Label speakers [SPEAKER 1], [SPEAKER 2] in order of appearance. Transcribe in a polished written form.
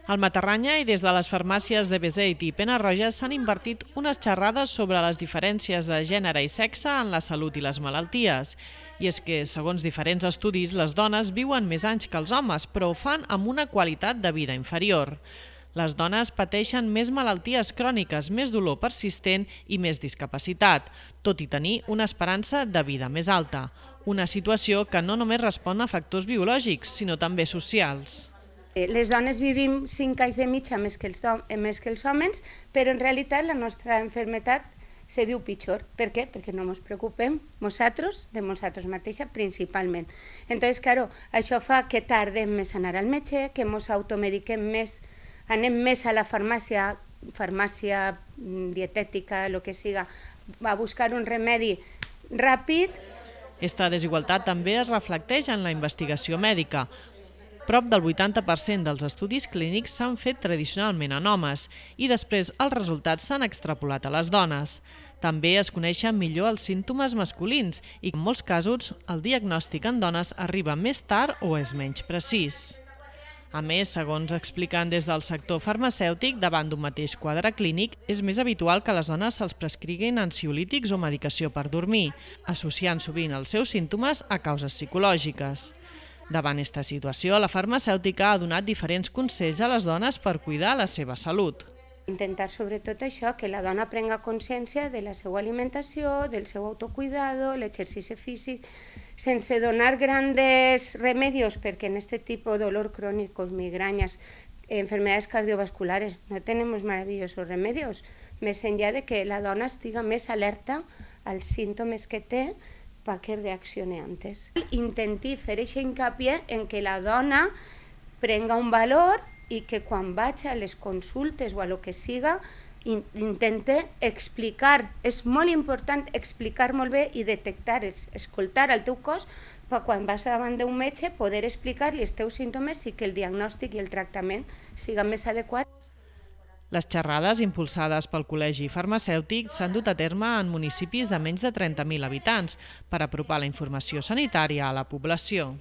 [SPEAKER 1] Al Matarranya i des de les farmàcies de Beseit i Pena-roja s'han invertit unes xerrades sobre les diferències de gènere i sexe en la salut i les malalties. I és que, segons diferents estudis, les dones viuen més anys que els homes, però ho fan amb una qualitat de vida inferior. Les dones pateixen més malalties cròniques, més dolor persistent i més discapacitat, tot i tenir una esperança de vida més alta. Una situació que no només respon a factors biològics, sinó també socials.
[SPEAKER 2] Les dones vivim 5 anys de mitja més que els homes, però en realitat la nostra malaltia se viu pitjor. Per què? Perquè no ens preocupem nosaltres de nosaltres mateixa principalment. Entonces, claro, això fa que tardem més a anar al metge, que ens automediquem més, anem més a la farmàcia dietètica, el que siga, a buscar un remedi ràpid.
[SPEAKER 1] Aquesta desigualtat també es reflecteix en la investigació mèdica. Prop del 80% dels estudis clínics s'han fet tradicionalment en homes i després els resultats s'han extrapolat a les dones. També es coneixen millor els símptomes masculins i, en molts casos, el diagnòstic en dones arriba més tard o és menys precís. A més, segons expliquen des del sector farmacèutic, davant d'un mateix quadre clínic, és més habitual que a les dones se'ls prescriguin ansiolítics o medicació per dormir, associant sovint els seus símptomes a causes psicològiques. Davant aquesta situació, la farmacèutica ha donat diferents consells a les dones per cuidar la seva salut.
[SPEAKER 2] Intentar sobretot això, que la dona prenga consciència de la seva alimentació, del seu autocuidado, l'exercici físic, sense donar grandes remedios, perquè en aquest tipus de dolor crònic, migrañas, enfermedades cardiovasculares, no tenemos maravillosos remedios, més enllà de que la dona estigui més alerta als símptomes que té, perquè reaccioni antes. Intenti fer aquest hincapié en que la dona prenga un valor i que quan vaig a les consultes o a lo que siga intente explicar. És molt important explicar molt bé i detectar, escoltar el teu cos per quan vas davant d'un metge poder explicar-li els teus símptomes i que el diagnòstic i el tractament siga més adequat.
[SPEAKER 1] Les xerrades impulsades pel Col·legi Farmacèutic s'han dut a terme en municipis de menys de 30.000 habitants per apropar la informació sanitària a la població.